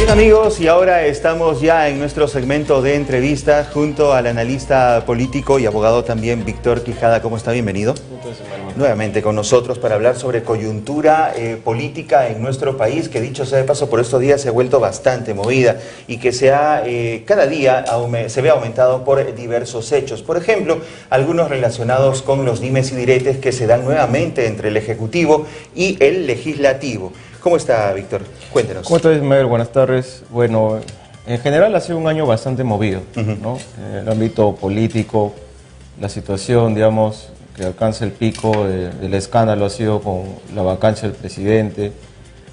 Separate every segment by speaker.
Speaker 1: Bien amigos, y ahora estamos ya en nuestro segmento de entrevistas junto al analista político y abogado también Víctor Quijada. ¿Cómo está? Bienvenido. Nuevamente con nosotros para hablar sobre coyuntura política en nuestro país, que dicho sea de paso por estos días se ha vuelto bastante movida y que cada día se ve aumentado por diversos hechos. Por ejemplo, algunos relacionados con los dimes y diretes que se dan nuevamente entre el Ejecutivo y el Legislativo. ¿Cómo está, Víctor? Cuéntenos.
Speaker 2: ¿Cómo estás, Ismael? Buenas tardes. Bueno, en general ha sido un año bastante movido, ¿no? En el ámbito político, la situación, digamos, que alcanza el pico del escándalo ha sido con la vacancia del presidente,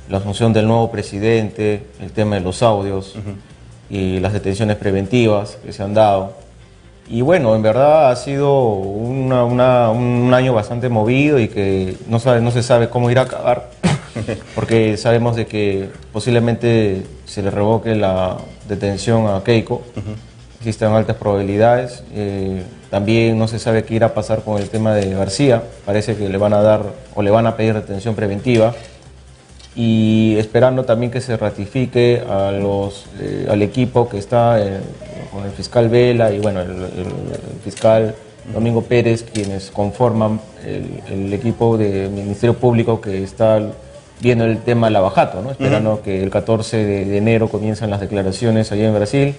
Speaker 2: la asunción del nuevo presidente, el tema de los audios y las detenciones preventivas que se han dado. Y bueno, en verdad ha sido un año bastante movido y que no se sabe cómo irá a acabar, porque sabemos de que posiblemente se le revoque la detención a Keiko. Existen altas probabilidades. También no se sabe qué irá a pasar con el tema de García. Parece que le van a dar o le van a pedir detención preventiva. Y esperando también que se ratifique al equipo que está con el fiscal Vela y bueno, el fiscal Domingo Pérez, quienes conforman el equipo del Ministerio Público que está viendo el tema lavajato, ¿no? Esperando que el 14 de enero comiencen las declaraciones allá en Brasil.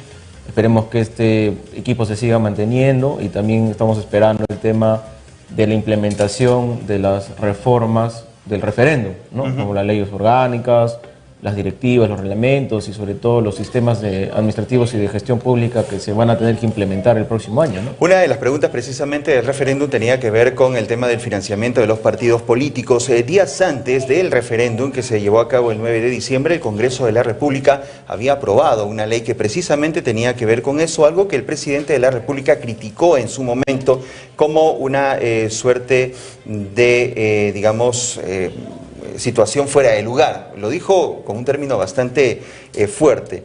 Speaker 2: Esperemos que este equipo se siga manteniendo y también estamos esperando el tema de la implementación de las reformas del referéndum, ¿no? Como las leyes orgánicas, las directivas, los reglamentos y sobre todo los sistemas administrativos y de gestión pública que se van a tener que implementar el próximo año, ¿no?
Speaker 1: Una de las preguntas precisamente del referéndum tenía que ver con el tema del financiamiento de los partidos políticos. Días antes del referéndum que se llevó a cabo el 9 de diciembre, el Congreso de la República había aprobado una ley que precisamente tenía que ver con eso, algo que el presidente de la República criticó en su momento como una suerte de, digamos, situación fuera de lugar. Lo dijo con un término bastante fuerte,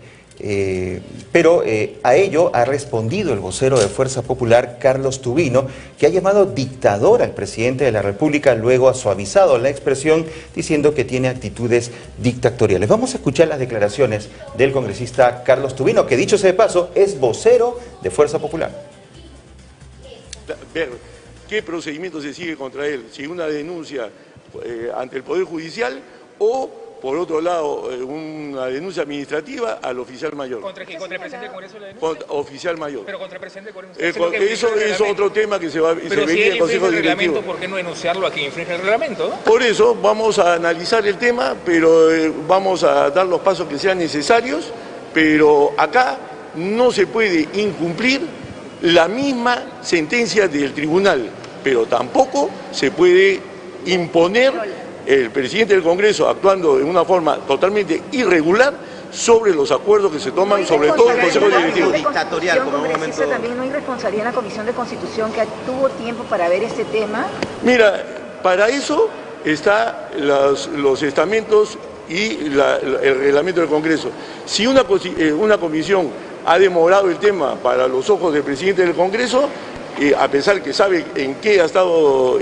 Speaker 1: pero a ello ha respondido el vocero de Fuerza Popular, Carlos Tubino, que ha llamado dictador al presidente de la República, luego ha suavizado la expresión diciendo que tiene actitudes dictatoriales. Vamos a escuchar las declaraciones del congresista Carlos Tubino, que dicho sea de paso, es vocero de Fuerza Popular.
Speaker 3: Ver qué procedimiento se sigue contra él, si una denuncia ante el Poder Judicial o, por otro lado, una denuncia administrativa al oficial mayor.
Speaker 4: ¿Contra quién? ¿Contra el presidente del Congreso la denuncia?
Speaker 3: Oficial mayor.
Speaker 4: Pero contra el presidente del
Speaker 3: Congreso. Eso es otro tema que se vería en el Consejo Directivo.
Speaker 4: ¿Por qué no denunciarlo a quien infringe el reglamento?
Speaker 3: Por eso vamos a analizar el tema, pero vamos a dar los pasos que sean necesarios, pero acá no se puede incumplir la misma sentencia del tribunal, pero tampoco se puede imponer el presidente del Congreso actuando de una forma totalmente irregular sobre los acuerdos que se toman, sobre todo el Consejo Directivo.
Speaker 5: Dictatorial, como en un momento... ¿También no hay responsabilidad en la Comisión de Constitución que tuvo tiempo para ver este tema?
Speaker 3: Mira, para eso están los estamentos y el reglamento del Congreso. Si una comisión ha demorado el tema para los ojos del presidente del Congreso, a pesar que sabe en qué ha estado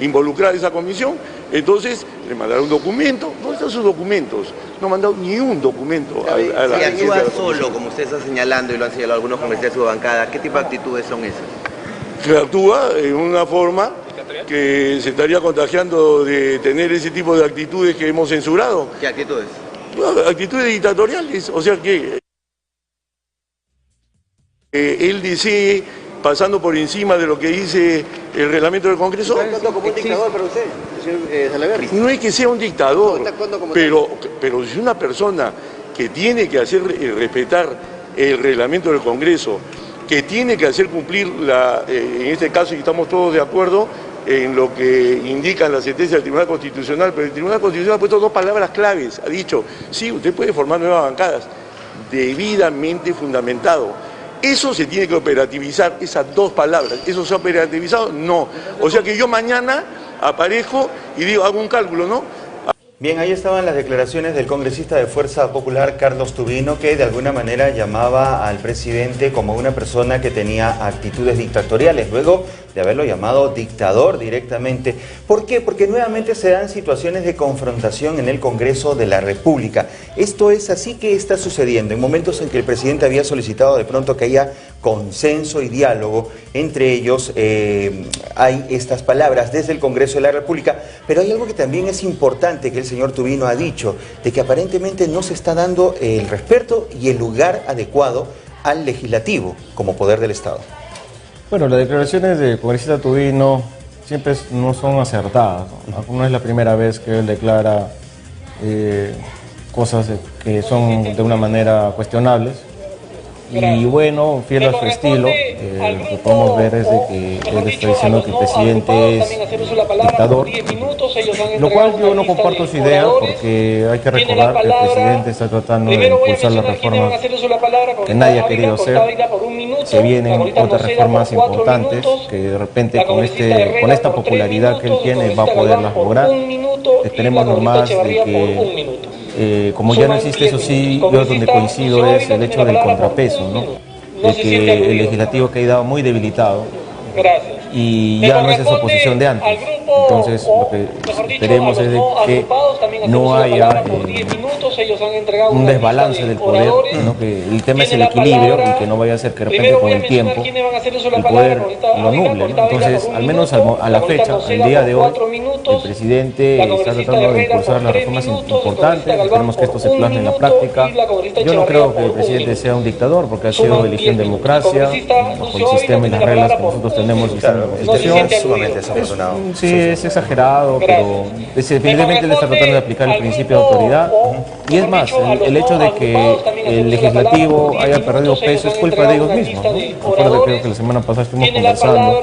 Speaker 3: involucrada esa comisión, entonces le mandaron un documento. ¿Dónde están sus documentos? No han mandado ni un documento a la...
Speaker 6: Si actúa solo, como usted está señalando y lo han señalado algunos congresistas de su bancada, ¿qué tipo de actitudes son esas?
Speaker 3: Que actúa en una forma que se estaría contagiando de tener ese tipo de actitudes que hemos censurado.
Speaker 6: ¿Qué actitudes?
Speaker 3: Actitudes dictatoriales, o sea que él desee, pasando por encima de lo que dice el reglamento del Congreso.
Speaker 6: ¿Está actuando como un dictador para usted, señor Salaverry?
Speaker 3: No es que sea un dictador,
Speaker 6: ¿Está actuando como
Speaker 3: pero si una persona que tiene que hacer respetar el reglamento del Congreso, que tiene que hacer cumplir, en este caso, y estamos todos de acuerdo en lo que indica la sentencia del Tribunal Constitucional, pero el Tribunal Constitucional ha puesto dos palabras claves, ha dicho, sí, usted puede formar nuevas bancadas, debidamente fundamentado. Eso se tiene que operativizar, esas dos palabras. ¿Eso se ha operativizado? No. O sea que yo mañana aparezco y digo, hago un cálculo, ¿no?
Speaker 1: Bien, ahí estaban las declaraciones del congresista de Fuerza Popular, Carlos Tubino, que de alguna manera llamaba al presidente como una persona que tenía actitudes dictatoriales, luego de haberlo llamado dictador directamente. ¿Por qué? Porque nuevamente se dan situaciones de confrontación en el Congreso de la República. Esto es así que está sucediendo en momentos en que el presidente había solicitado de pronto que haya consenso y diálogo. Entre ellos hay estas palabras desde el Congreso de la República, pero hay algo que también es importante que el señor Tubino ha dicho, de que aparentemente no se está dando el respeto y el lugar adecuado al legislativo como poder del Estado.
Speaker 2: Bueno, las declaraciones del congresista Tubino siempre no son acertadas, ¿no? No es la primera vez que él declara cosas que son de una manera cuestionables. Y bueno, fiel a su estilo, lo que podemos ver es de que él está diciendo que el presidente es dictador, lo cual yo no comparto su idea, porque hay que recordar que el presidente está tratando de impulsar las reformas que nadie ha querido hacer. Se vienen otras reformas importantes que de repente con esta popularidad que él tiene va a poderlas lograr. Esperemos nomás de que como ya no existe, eso sí, yo donde coincido es el hecho del contrapeso, ¿no? De que el legislativo ha quedado muy debilitado y ya no es esa oposición de antes. Entonces lo que esperemos es de que no haya un desbalance del poder, sino que el tema es el equilibrio y que no vaya a ser que de repente con el tiempo el poder lo nuble, ¿no? Entonces, al menos a la fecha, al día de hoy, el presidente está tratando de impulsar las reformas importantes. Esperemos que esto se plasme en la práctica. Yo no creo que el presidente sea un dictador, porque ha sido elegido en democracia, bajo el sistema y las reglas que nosotros tenemos.
Speaker 1: Es sumamente desafortunado.
Speaker 2: Sí, es exagerado, pero evidentemente él está tratando de aplicar el principio de autoridad. Y es más, el hecho de que el legislativo haya perdido peso es culpa de ellos mismos, ¿no? Recuerdo, creo que la semana pasada estuvimos conversando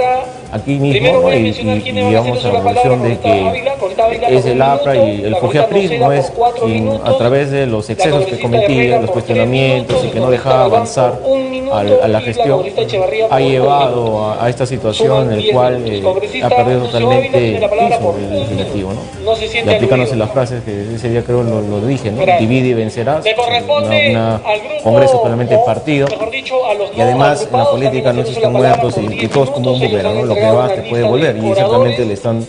Speaker 2: aquí mismo, ¿no? y llegamos a la conclusión de que es el APRA y el FOGEAPRIS no es quien, a través de los excesos que cometía, los cuestionamientos y que no dejaba avanzar a la gestión, ha llevado a esta situación en la cual ha perdido totalmente el piso del legislativo, ¿no? Y aplicándose las frases que ese día creo lo dije, ¿no? Divide y vencerás, un congreso solamente partido, y además en la política no existen muertos y que todo es como un boomerang, ¿no? Lo que vas te puede volver, y exactamente le están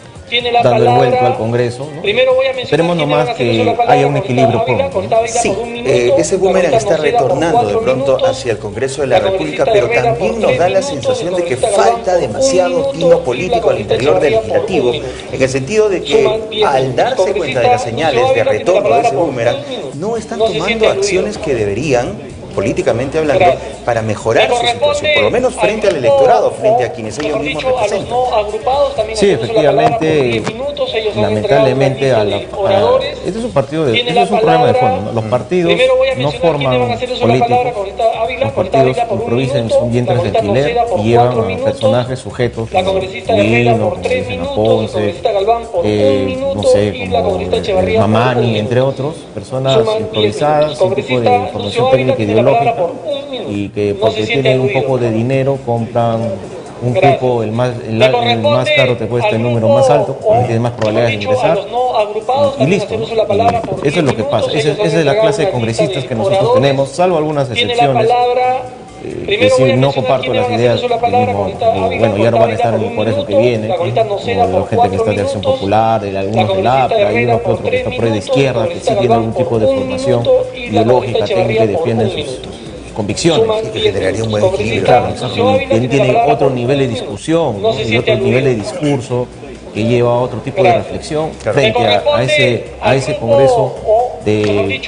Speaker 2: dando el vuelco al Congreso, ¿no? Esperemos nomás que haya un equilibrio pronto, ¿no?
Speaker 1: Sí, ese boomerang está retornando de pronto hacia el Congreso de la República, pero también nos da la sensación de que falta demasiado tino político al interior del legislativo, en el sentido de que al darse cuenta de las señales de retorno de ese boomerang, no están tomando acciones que deberían, políticamente hablando, para mejorar su situación, por lo menos frente al electorado, frente a quienes ellos mismos representan.
Speaker 2: Sí, efectivamente, lamentablemente, este es un partido este es un problema de fondo, ¿no? Los partidos no forman políticos, los partidos improvisan, son vientres de alquiler y llevan a personajes sujetos como Lino, como dicen a Ponce, no sé, como Mamani, entre otros, personas improvisadas, sin tipo de formación técnica ideológica, y que porque tienen un poco de dinero compran un cupo, el más caro te cuesta el número más alto, porque tienes más probabilidades de ingresar, y listo, ¿no? Y eso es lo que pasa. Esa es la clase de congresistas que nosotros tenemos, salvo algunas excepciones, que sí, no comparto las ideas del mismo, bueno, ya no van a estar en el Congreso que viene, como la gente que está de Acción Popular, algunos del APRA, hay uno que otro que está por ahí de izquierda, que sí tiene algún tipo de formación ideológica, técnica, y defienden sus convicciones.
Speaker 1: Y que generaría un buen equilibrio.
Speaker 2: Claro, y tiene otro nivel de discusión, ¿no? Y otro nivel de discurso que lleva a otro tipo de reflexión frente a ese Congreso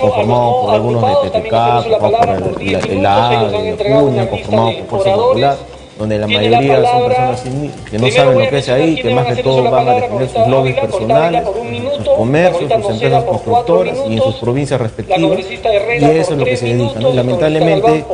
Speaker 2: conformado por algunos de PPK, conformado por el A de Acuña, conformado por Fuerza Popular, donde la mayoría son personas que no saben lo que es ahí, que más que todo van a defender sus lobbies personales, sus comercios, sus empresas constructoras y en sus provincias respectivas, y eso es lo que se dedican, ¿no? Y lamentablemente,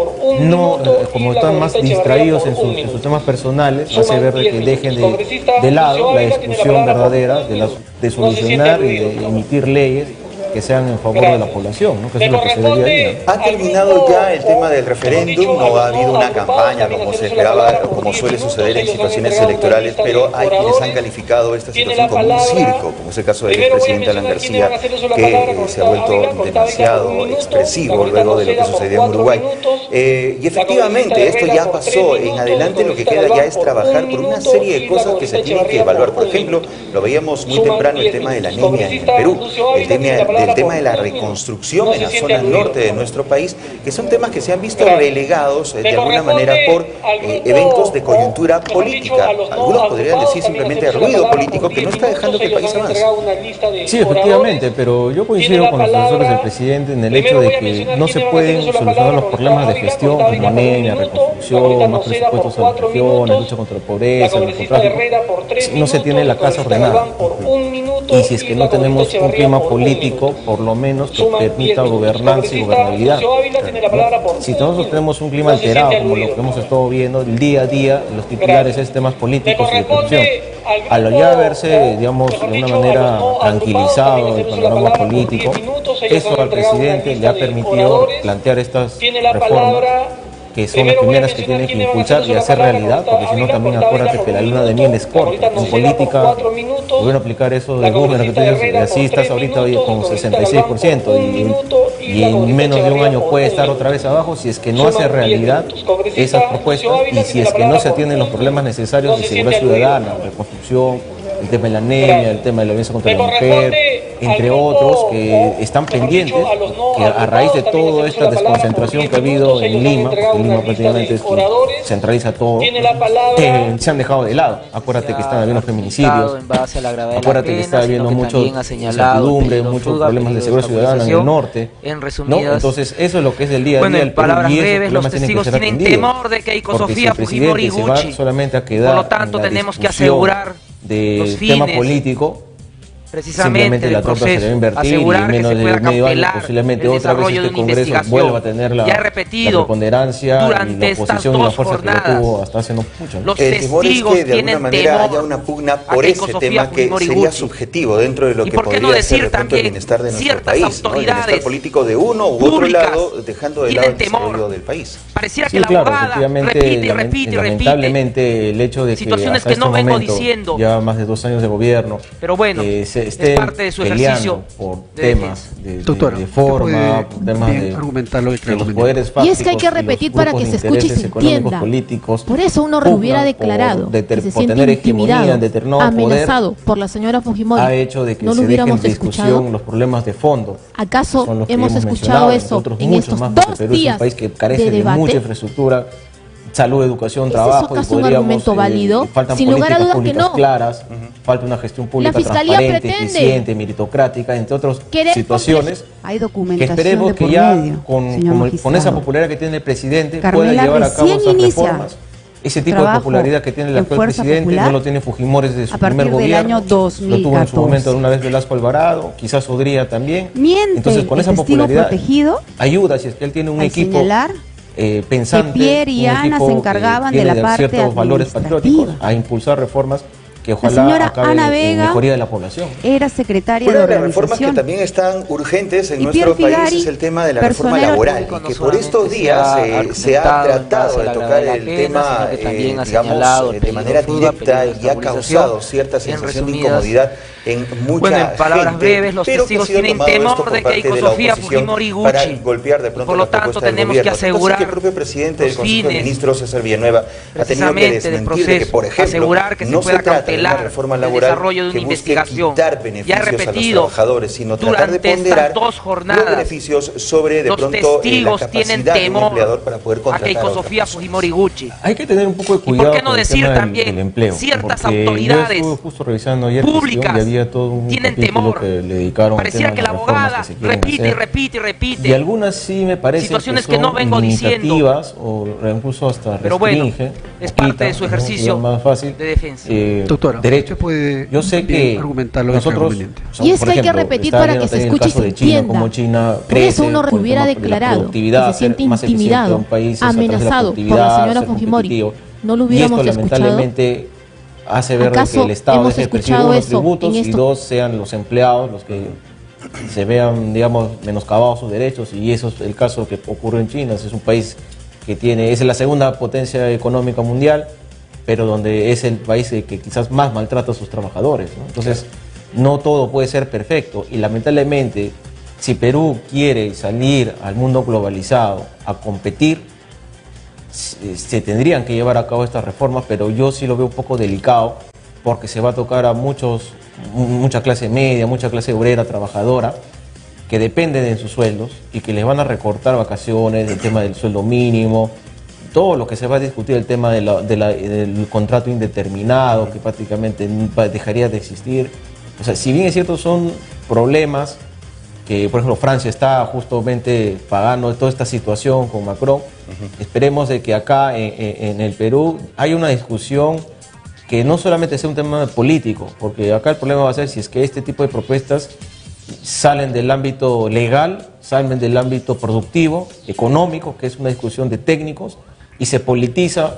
Speaker 2: no, como están más distraídos en sus temas personales, hace ver que dejen de lado la discusión verdadera de solucionar y de emitir leyes que sean en favor de la población, ¿no? Que es lo que se debería ir.
Speaker 1: Ha terminado ya el tema del referéndum, no ha habido una campaña como se esperaba, como suele suceder en situaciones electorales, pero hay quienes han calificado esta situación como un circo, como es el caso del expresidente Alan García, que se ha vuelto demasiado expresivo luego de lo que sucedió en Uruguay. Y efectivamente, esto ya pasó. En adelante lo que queda ya es trabajar por una serie de cosas que se tienen que evaluar. Por ejemplo, lo veíamos muy temprano, el tema de la anemia en el Perú, el tema de la reconstrucción en la zona norte de nuestro país, que son temas que se han visto relegados de alguna manera por eventos de coyuntura política. Algunos podrían decir simplemente ruido político que no está dejando que el país avance.
Speaker 2: Sí, efectivamente, pero yo coincido con los asesores del presidente en el hecho de que no se pueden solucionar los problemas de gestión como anemia, reconstrucción, más presupuestos a las regiones, lucha contra la pobreza, el narcotráfico, si no se tiene la casa ordenada. Y si es que no tenemos un clima político, por lo menos que permita gobernanza y gobernabilidad. Si nosotros tenemos un clima alterado, como lo que hemos estado viendo el día a día, los titulares es temas políticos y de corrupción. Al ya verse, digamos, de una manera tranquilizado el panorama político, eso al presidente le ha permitido plantear estas reformas, que son las primeras que tienen que impulsar y hacer realidad, porque si no también acuérdate que la luna de miel es corta. En política, pueden aplicar eso de número que tú dices, y así estás ahorita con 66%, y en menos de un año puede estar otra vez abajo si es que no hace realidad esas propuestas y si es que no se atienden los problemas necesarios de seguridad ciudadana, reconstrucción, el tema de la anemia, el tema de la violencia contra la mujer, entre otros que están pendientes, que a raíz de toda esta desconcentración que ha habido en Lima, porque Lima prácticamente es quien centraliza todo, se han dejado de lado. Acuérdate que están habiendo feminicidios, acuérdate que está habiendo mucha incertidumbre, muchos problemas de seguridad ciudadana en el norte, ¿no? Entonces eso es lo que es el día a día del Perú y esos problemas tienen que ser atendidos, porque si el presidente se va solamente a quedar en la discusión del tema político, precisamente la tropa se debe invertir y en menos de medio año posiblemente otra vez este Congreso vuelva a tener la preponderancia y la oposición y la fuerza que lo tuvo hasta hace no mucho, ¿no?
Speaker 1: El temor es que de alguna manera haya una pugna por ese tema que sería subjetivo dentro de lo que podría ser de pronto el bienestar de nuestro país, ¿no? El bienestar político de uno u otro lado, dejando de lado el desarrollo del país.
Speaker 4: Pareciera que
Speaker 2: Sí,
Speaker 4: la
Speaker 2: claro,
Speaker 4: abogada
Speaker 2: efectivamente, lamentablemente el hecho de que hasta este momento, ya más de 2 años de gobierno,
Speaker 4: pero bueno,
Speaker 2: se estén peleando por temas de forma, por temas de los poderes fácticos.
Speaker 7: Y es que hay que repetir para que se escuche y se entienda. Por eso uno hubiera declarado que se siente intimidado, amenazado por la señora Fujimori.
Speaker 2: Ha hecho de que
Speaker 7: no
Speaker 2: se
Speaker 7: lo
Speaker 2: dejen
Speaker 7: hubiéramos
Speaker 2: de discusión
Speaker 7: escuchado.
Speaker 2: los problemas de fondo.
Speaker 7: ¿Acaso hemos escuchado eso en estos 2 días
Speaker 2: es un país que carece de mucha infraestructura, salud, educación, trabajo,
Speaker 7: y podríamos,
Speaker 2: faltan
Speaker 7: sin lugar a dudas
Speaker 2: políticas públicas claras, falta una gestión pública transparente, eficiente, meritocrática, entre otras situaciones,
Speaker 8: hay
Speaker 2: que esperemos que ya con esa popularidad que tiene el presidente pueda llevar a cabo esas reformas. Ese tipo de popularidad que tiene el actual presidente no lo tiene Fujimori desde su primer gobierno, lo tuvo en su momento de una vez Velasco Alvarado, quizás Odría también. Entonces con esa popularidad ayuda si es que él tiene un equipo pensante,
Speaker 8: que Pierre y Ana se encargaban de la parte
Speaker 2: ciertos valores patrióticos, a impulsar reformas que ojalá acaben en mejoría de la población.
Speaker 8: Era secretaria
Speaker 1: Una
Speaker 8: de
Speaker 1: de las reformas que también están urgentes en nuestro país es el tema de la reforma laboral, y que por estos días se ha tratado de tocar el tema, digamos, de manera directa y ha causado cierta sensación de incomodidad en mucha
Speaker 4: en palabras breves, los testigos tienen temor de que Keiko Sofía Fujimori
Speaker 1: para golpear de pronto
Speaker 4: por lo tanto tenemos que asegurar
Speaker 1: que el propio presidente del Consejo de Ministros, César Villanueva, ha tenido que desmentir de que, por ejemplo, no se trata de una reforma laboral que busque quitar beneficios a los trabajadores, sino tratar de ponderar los beneficios sobre de pronto la capacidad de un empleador para poder contratar a
Speaker 4: Keiko Sofía Fujimori Gucci.
Speaker 2: Hay que tener un poco de cuidado
Speaker 4: ¿por qué no
Speaker 2: con
Speaker 4: decir
Speaker 2: el tema
Speaker 4: también
Speaker 2: del empleo,
Speaker 4: ciertas
Speaker 2: porque
Speaker 4: autoridades
Speaker 2: yo estuve justo revisando ayer
Speaker 4: públicas
Speaker 2: y había todo un
Speaker 4: tienen
Speaker 2: capítulo
Speaker 4: temor?
Speaker 2: que le dedicaron
Speaker 4: Pareciera
Speaker 2: al
Speaker 4: que
Speaker 2: tema
Speaker 4: la
Speaker 2: de las reformas
Speaker 4: abogada
Speaker 2: que se quieren
Speaker 4: repite y
Speaker 2: hacer.
Speaker 4: repite y repite.
Speaker 2: Y algunas sí me parece
Speaker 4: situaciones
Speaker 2: que
Speaker 4: que no vengo diciendo,
Speaker 2: o incluso hasta
Speaker 4: pero bueno,
Speaker 2: restringe,
Speaker 4: es parte de su ejercicio
Speaker 2: más fácil,
Speaker 4: de defensa.
Speaker 9: Doctora,
Speaker 2: derecho.
Speaker 9: puede
Speaker 2: yo sé que nosotros,
Speaker 7: y es que hay que repetir para que se escuche y se entienda. Por eso uno hubiera declarado que se siente intimidado, amenazado por la señora Fujimori. No lo hubiéramos
Speaker 2: y esto lamentablemente hace ver que el Estado deje de percibir unos tributos y 2 sean los empleados los que se vean, digamos, menoscabados sus derechos, y eso es el caso que ocurre en China. Es un país que es la segunda potencia económica mundial, pero donde es el país que quizás más maltrata a sus trabajadores, ¿no? Entonces, no todo puede ser perfecto, y lamentablemente, si Perú quiere salir al mundo globalizado a competir, se tendrían que llevar a cabo estas reformas, pero yo sí lo veo un poco delicado, porque se va a tocar a mucha clase media, mucha clase obrera, trabajadora, que dependen de sus sueldos y que les van a recortar vacaciones, el tema del sueldo mínimo, todo lo que se va a discutir, el tema del contrato indeterminado, que prácticamente dejaría de existir. O sea, si bien es cierto, son problemas que, por ejemplo, Francia está justamente pagando toda esta situación con Macron. Esperemos de que acá en el Perú haya una discusión que no solamente sea un tema político, porque acá el problema va a ser si es que este tipo de propuestas salen del ámbito legal, salen del ámbito productivo, económico, que es una discusión de técnicos, y se politiza,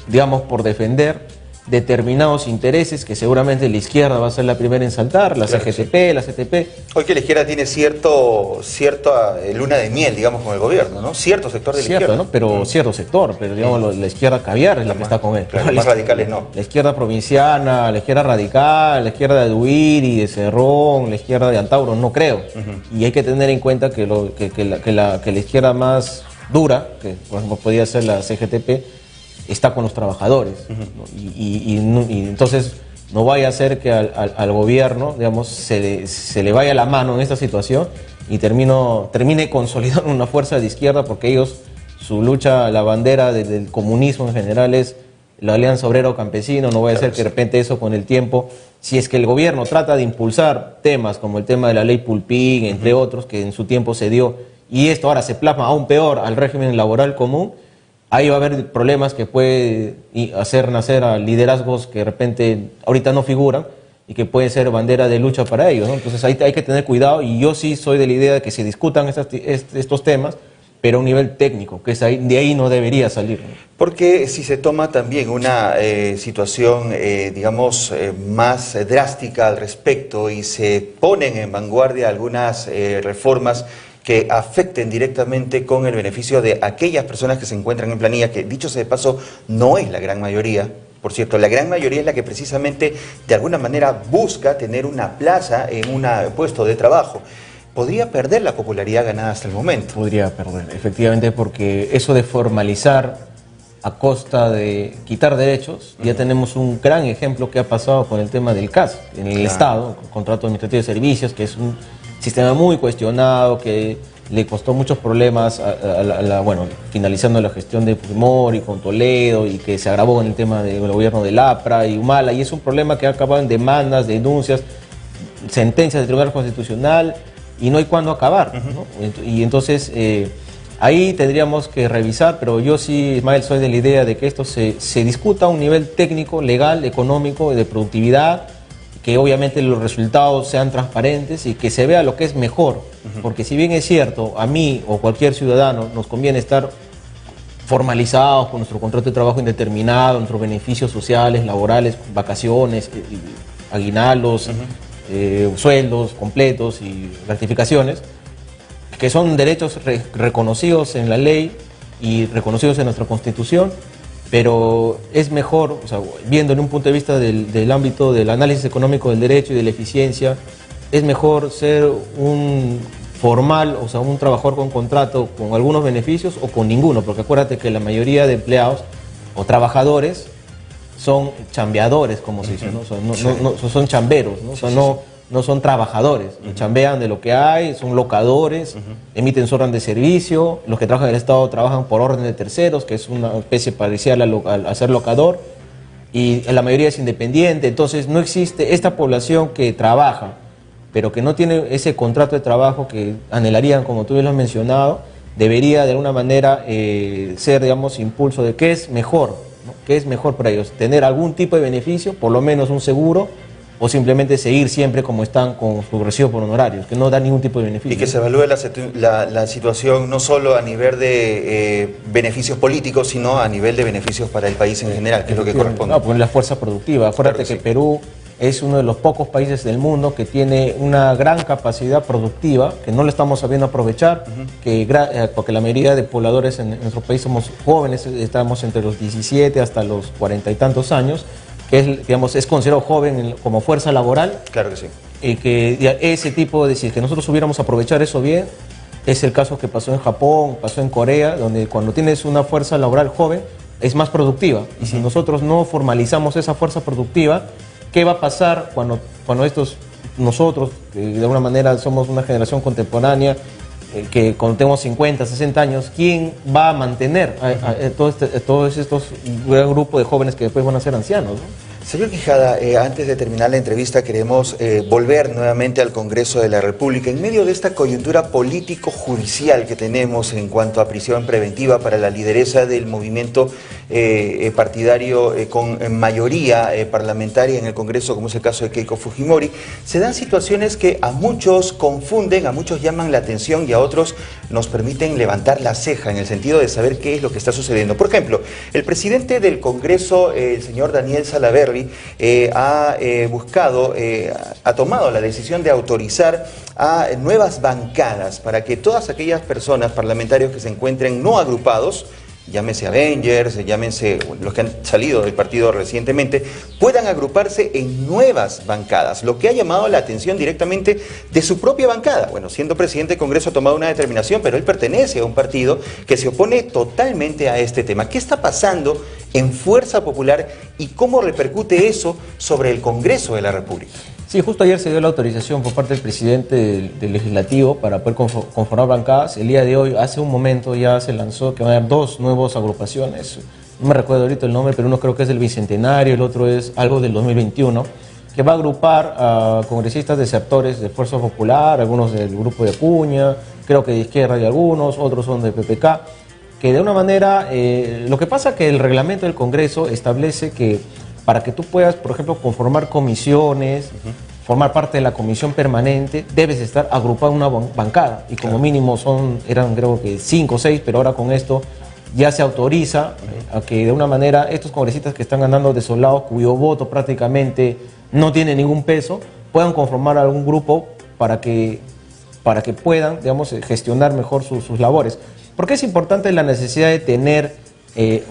Speaker 2: digamos, por defender determinados intereses que seguramente la izquierda va a ser la primera en saltar, la CGTP, la CTP.
Speaker 1: Hoy que la izquierda tiene cierta luna de miel, digamos, con el gobierno, ¿no? Cierto sector de la izquierda.
Speaker 2: ¿No? Pero cierto sector, pero digamos la izquierda caviar es la que está con él.
Speaker 1: Claro, más radicales no.
Speaker 2: La izquierda provinciana, la izquierda radical, la izquierda de Duiri, de Cerrón, la izquierda de Antauro, no creo. Y hay que tener en cuenta que la izquierda más dura, que por ejemplo podría ser la CGTP, está con los trabajadores, ¿no? Y entonces no vaya a ser que al gobierno, digamos, se le vaya la mano en esta situación y termine consolidando una fuerza de izquierda, porque ellos, su lucha, la bandera del comunismo en general es la Alianza Obrero Campesino. No vaya a ser que de repente eso con el tiempo, si es que el gobierno trata de impulsar temas como el tema de la ley Pulpín, entre otros, que en su tiempo se dio, y esto ahora se plasma aún peor al régimen laboral común, ahí va a haber problemas que puede hacer nacer a liderazgos que de repente ahorita no figuran y que pueden ser bandera de lucha para ellos, ¿no? Entonces ahí hay que tener cuidado, y yo sí soy de la idea de que se discutan estos temas, pero a un nivel técnico, que de ahí no debería salir, ¿no?
Speaker 1: Porque si se toma también una situación, digamos, más drástica al respecto, y se ponen en vanguardia algunas reformas que afecten directamente con el beneficio de aquellas personas que se encuentran en planilla, que dicho sea de paso no es la gran mayoría. Por cierto, la gran mayoría es la que precisamente de alguna manera busca tener una plaza en un puesto de trabajo. ¿Podría perder la popularidad ganada hasta el momento?
Speaker 2: Podría perder, efectivamente, porque eso de formalizar a costa de quitar derechos, ya tenemos un gran ejemplo que ha pasado con el tema del CAS, en el Estado, el Contrato Administrativo de Servicios, que es un sistema muy cuestionado, que le costó muchos problemas finalizando la gestión de Fujimori con Toledo, y que se agravó en el tema del gobierno de Lapra y Humala, y es un problema que ha acabado en demandas, denuncias, sentencias del Tribunal Constitucional, y no hay cuándo acabar, ¿no? Y entonces ahí tendríamos que revisar, pero yo sí, Ismael, soy de la idea de que esto se discuta a un nivel técnico, legal, económico, de productividad, que obviamente los resultados sean transparentes y que se vea lo que es mejor, porque si bien es cierto, a mí o cualquier ciudadano nos conviene estar formalizados con nuestro contrato de trabajo indeterminado, nuestros beneficios sociales, laborales, vacaciones, aguinaldos, sueldos completos y gratificaciones, que son derechos reconocidos en la ley y reconocidos en nuestra Constitución, pero es mejor, o sea, viendo en un punto de vista del ámbito del análisis económico del derecho y de la eficiencia, es mejor ser un formal, o sea, un trabajador con contrato con algunos beneficios o con ninguno, porque acuérdate que la mayoría de empleados o trabajadores son chambeadores, como se dice, ¿no? Son chamberos, ¿no? O sea, no son trabajadores, chambean de lo que hay, son locadores, emiten su orden de servicio. Los que trabajan en el Estado trabajan por orden de terceros, que es una especie parecida a ser locador, y la mayoría es independiente. Entonces no existe esta población que trabaja, pero que no tiene ese contrato de trabajo que anhelarían, como tú bien lo has mencionado. Debería de alguna manera ser, digamos, impulso de qué es mejor, ¿no? ¿Qué es mejor para ellos? Tener algún tipo de beneficio, por lo menos un seguro, o simplemente seguir siempre como están con su recibo por honorarios, que no da ningún tipo de beneficio.
Speaker 1: Y que se evalúe la situación no solo a nivel de beneficios políticos, sino a nivel de beneficios para el país en general, que es lo que corresponde.
Speaker 2: No, pues la fuerza productiva. Acuérdate que Perú es uno de los pocos países del mundo que tiene una gran capacidad productiva, que no le estamos sabiendo aprovechar, porque la mayoría de pobladores en nuestro país somos jóvenes, estamos entre los 17 hasta los 40 y tantos años, que es, digamos, es considerado joven como fuerza laboral.
Speaker 1: Claro que sí.
Speaker 2: Y que ese tipo de decir que nosotros hubiéramos aprovechar eso bien, es el caso que pasó en Japón, pasó en Corea, donde cuando tienes una fuerza laboral joven es más productiva. Y si nosotros no formalizamos esa fuerza productiva, ¿qué va a pasar cuando nosotros, que de alguna manera somos una generación contemporánea, que cuando tenemos 50, 60 años, ¿quién va a mantener a todos estos grupos de jóvenes que después van a ser ancianos, ¿no?
Speaker 1: Señor Quijada, antes de terminar la entrevista queremos volver nuevamente al Congreso de la República. En medio de esta coyuntura político-judicial que tenemos en cuanto a prisión preventiva para la lideresa del movimiento partidario con mayoría parlamentaria en el Congreso, como es el caso de Keiko Fujimori, se dan situaciones que a muchos confunden, a muchos llaman la atención y a otros nos permiten levantar la ceja en el sentido de saber qué es lo que está sucediendo. Por ejemplo, el presidente del Congreso, el señor Daniel Salaverry, ha tomado la decisión de autorizar a nuevas bancadas para que todas aquellas personas, parlamentarios que se encuentren no agrupados, llámese Avengers, llámense los que han salido del partido recientemente, puedan agruparse en nuevas bancadas, lo que ha llamado la atención directamente de su propia bancada. Bueno, siendo presidente del Congreso ha tomado una determinación, pero él pertenece a un partido que se opone totalmente a este tema. ¿Qué está pasando en Fuerza Popular y cómo repercute eso sobre el Congreso de la República?
Speaker 2: Sí, justo ayer se dio la autorización por parte del presidente del Legislativo para poder conformar bancadas. El día de hoy, hace un momento ya se lanzó que van a haber dos nuevas agrupaciones. No me recuerdo ahorita el nombre, pero uno creo que es del Bicentenario, el otro es algo del 2021, que va a agrupar a congresistas desertores de Fuerza Popular, algunos del grupo de Acuña, creo que de izquierda hay algunos, otros son de PPK, que de una manera, lo que pasa es que el reglamento del Congreso establece que para que tú puedas, por ejemplo, conformar comisiones, formar parte de la comisión permanente, debes estar agrupado en una bancada. Y como mínimo eran creo que 5 o 6, pero ahora con esto ya se autoriza a que de una manera estos congresistas que están ganando desolados, cuyo voto prácticamente no tiene ningún peso, puedan conformar algún grupo para que puedan, digamos, gestionar mejor sus labores. ¿Por qué es importante la necesidad de tener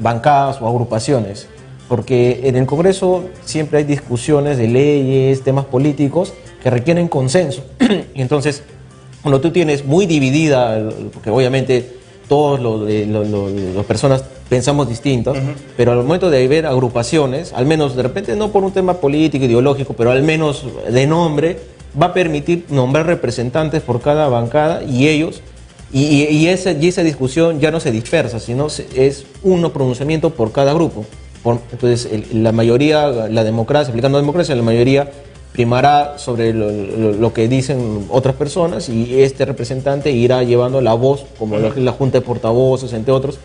Speaker 2: bancadas o agrupaciones? Porque en el Congreso siempre hay discusiones de leyes, temas políticos que requieren consenso. Y entonces, cuando tú tienes muy dividida, porque obviamente todas las personas pensamos distintos, pero al momento de ver agrupaciones, al menos de repente no por un tema político, ideológico, pero al menos de nombre, va a permitir nombrar representantes por cada bancada y ellos, y esa discusión ya no se dispersa, sino es un pronunciamiento por cada grupo. Entonces, la mayoría, la democracia, aplicando democracia, la mayoría primará sobre lo que dicen otras personas y este representante irá llevando la voz, como la Junta de Portavoces, entre otros,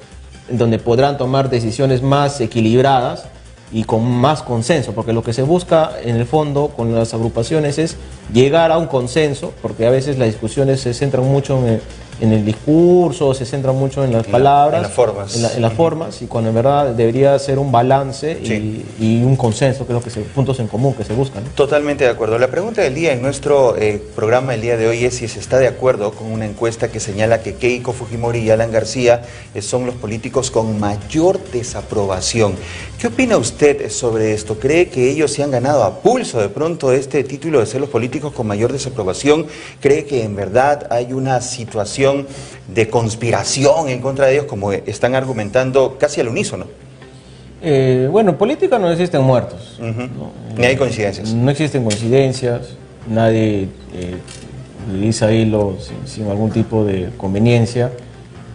Speaker 2: en donde podrán tomar decisiones más equilibradas y con más consenso, porque lo que se busca en el fondo con las agrupaciones es llegar a un consenso, porque a veces las discusiones se centran mucho en el discurso, se centra mucho en las palabras, en las formas, y cuando en verdad debería ser un balance y un consenso, que es lo que puntos en común que se buscan, ¿no?
Speaker 1: Totalmente de acuerdo. La pregunta del día en nuestro programa el día de hoy es si se está de acuerdo con una encuesta que señala que Keiko Fujimori y Alan García son los políticos con mayor desaprobación. ¿Qué opina usted sobre esto? ¿Cree que ellos se han ganado a pulso de pronto este título de ser los políticos con mayor desaprobación? ¿Cree que en verdad hay una situación de conspiración en contra de ellos, como están argumentando casi al unísono?
Speaker 2: Bueno, en política no existen muertos. ¿No?
Speaker 1: Ni hay coincidencias.
Speaker 2: No existen coincidencias, nadie dice hilo sin algún tipo de conveniencia.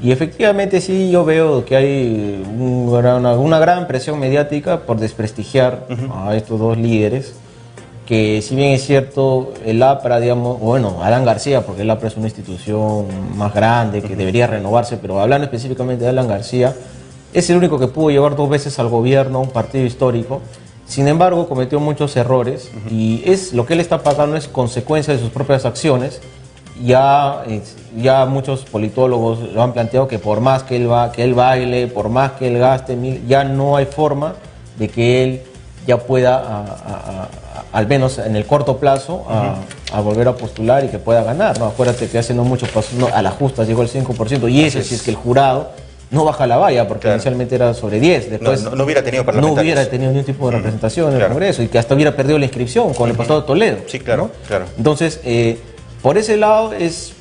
Speaker 2: Y efectivamente sí, yo veo que hay una gran presión mediática por desprestigiar a estos dos líderes, que si bien es cierto, el APRA, digamos, bueno, Alan García, porque el APRA es una institución más grande que debería renovarse, pero hablando específicamente de Alan García, es el único que pudo llevar 2 veces al gobierno, a un partido histórico. Sin embargo, cometió muchos errores y lo que él está pagando es consecuencia de sus propias acciones. Ya muchos politólogos lo han planteado que por más que él baile, por más que él gaste, ya no hay forma de que él ya pueda, al menos en el corto plazo, a volver a postular y que pueda ganar, ¿no? Acuérdate que hace no mucho pasó, a la justa llegó el 5%, y eso si es que el jurado no baja la valla, porque inicialmente era sobre 10, después
Speaker 1: no hubiera tenido parlamentarios.
Speaker 2: No hubiera tenido ningún tipo de representación en el Congreso, y que hasta hubiera perdido la inscripción con el pasado Toledo.
Speaker 1: Sí, claro,
Speaker 2: ¿no?
Speaker 1: claro.
Speaker 2: Entonces, por ese lado es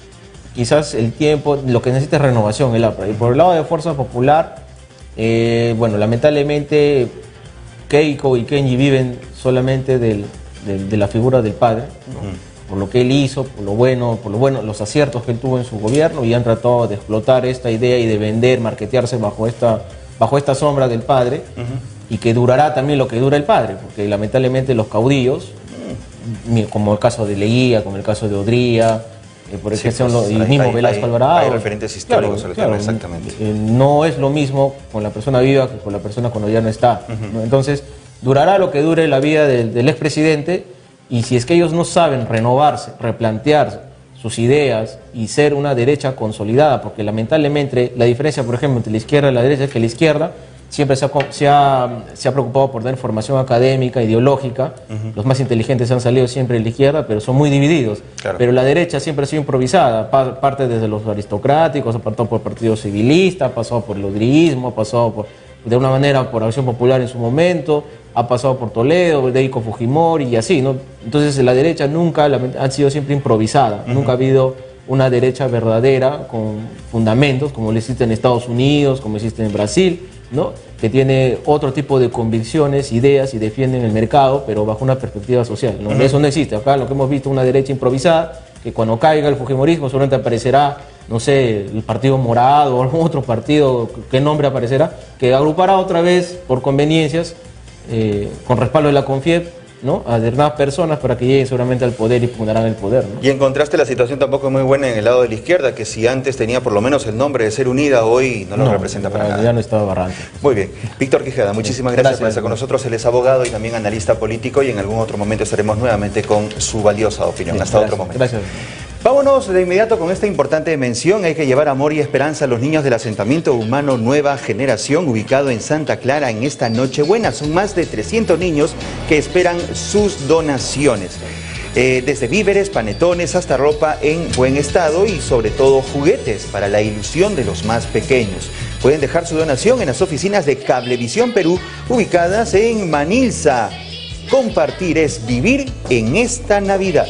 Speaker 2: quizás el tiempo, lo que necesita es renovación el APRA. Y por el lado de Fuerza Popular, bueno, lamentablemente Keiko y Kenji viven solamente de la figura del padre, ¿no? Por lo que él hizo, por lo bueno, los aciertos que él tuvo en su gobierno, y han tratado de explotar esta idea y de vender, marketearse bajo esta sombra del padre, y que durará también lo que dura el padre, porque lamentablemente los caudillos, como el caso de Leguía, como el caso de Odría, por ejemplo, el mismo Velasco Alvarado.
Speaker 1: Hay referentes históricos, claro, exactamente.
Speaker 2: No es lo mismo con la persona viva que con la persona cuando ya no está, ¿no? Entonces, durará lo que dure la vida del expresidente, y si es que ellos no saben renovarse, replantear sus ideas y ser una derecha consolidada, porque lamentablemente la diferencia, por ejemplo, entre la izquierda y la derecha es que la izquierda siempre se ha preocupado por dar formación académica, ideológica. Los más inteligentes han salido siempre de la izquierda, pero son muy divididos. Claro. Pero la derecha siempre ha sido improvisada, parte desde los aristocráticos, ha pasado por el Partido Civilista, ha pasado por el odrismo, ha pasado de una manera por Acción Popular en su momento, ha pasado por Toledo, de ahí con Fujimori y así, ¿no? Entonces la derecha nunca ha sido siempre improvisada, nunca ha habido una derecha verdadera con fundamentos, como lo existe en Estados Unidos, como existe en Brasil, ¿no? Que tiene otro tipo de convicciones, ideas, y defienden el mercado, pero bajo una perspectiva social, ¿no? Eso no existe. Acá lo que hemos visto, una derecha improvisada, que cuando caiga el fujimorismo seguramente aparecerá, no sé, el Partido Morado o algún otro partido, ¿qué nombre aparecerá? Que agrupará otra vez por conveniencias, con respaldo de la CONFIEP, ¿no? A determinadas personas para que lleguen seguramente al poder y fundarán el poder, ¿no?
Speaker 1: Y en contraste, la situación tampoco es muy buena en el lado de la izquierda, que si antes tenía por lo menos el nombre de Ser Unida, hoy no lo representa para nada.
Speaker 2: Ya no estaba Barranco.
Speaker 1: Muy bien. Víctor Quijada, muchísimas gracias por estar con nosotros. Él es abogado y también analista político, y en algún otro momento estaremos nuevamente con su valiosa opinión.
Speaker 2: Bien,
Speaker 1: hasta otro momento.
Speaker 2: Gracias.
Speaker 1: Vámonos de inmediato con esta importante mención. Hay que llevar amor y esperanza a los niños del asentamiento humano Nueva Generación, ubicado en Santa Clara, en esta Nochebuena. Son más de 300 niños que esperan sus donaciones. Desde víveres, panetones, hasta ropa en buen estado, y sobre todo juguetes para la ilusión de los más pequeños. Pueden dejar su donación en las oficinas de Cablevisión Perú, ubicadas en Manilsa. Compartir es vivir en esta Navidad.